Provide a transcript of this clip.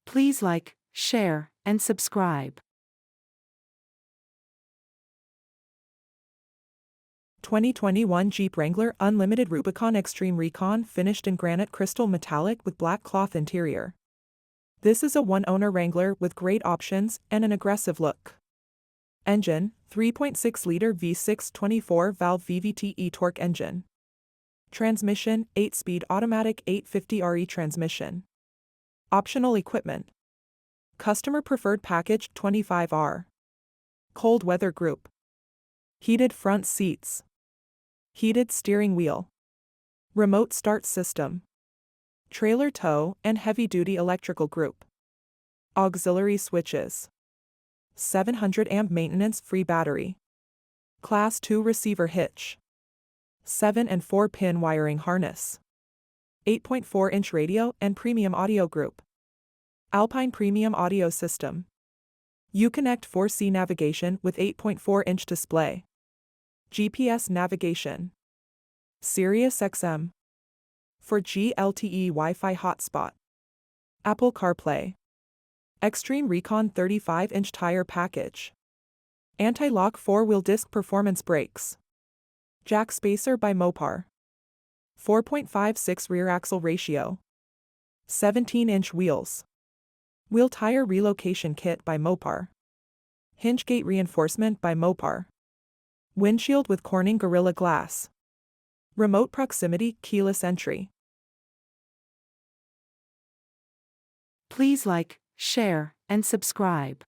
Please like, share, and subscribe. 2021 Jeep Wrangler Unlimited Rubicon Xtreme Recon finished in granite crystal metallic with black cloth interior. This is a one-owner Wrangler with great options and an aggressive look. Engine, 3.6-liter V6 24-valve VVT eTorque engine. Transmission, 8-speed automatic 850RE transmission. Optional equipment. Customer preferred package 25R. Cold weather group. Heated front seats. Heated steering wheel. Remote start system. Trailer tow and heavy-duty electrical group. Auxillary switches. 700 amp maintenance-free battery. Class 2 receiver hitch. 7 and 4-pin wiring harness. 8.4-inch radio and premium audio group. Alpine premium audio system. Uconnect 4C navigation with 8.4-inch display. GPS navigation. SiriusXM. 4G LTE Wi-Fi hotspot. Apple CarPlay. Xtreme Recon 35-inch tire package. Anti-lock 4-wheel disc performance brakes. Jack spacer by Mopar. 4.56 rear axle ratio. 17-inch wheels. Wheel tire relocation kit by Mopar. Hinge gate reinforcement by Mopar. Windshield with Corning Gorilla Glass. Remote proximity keyless entry. Please like, share, and subscribe.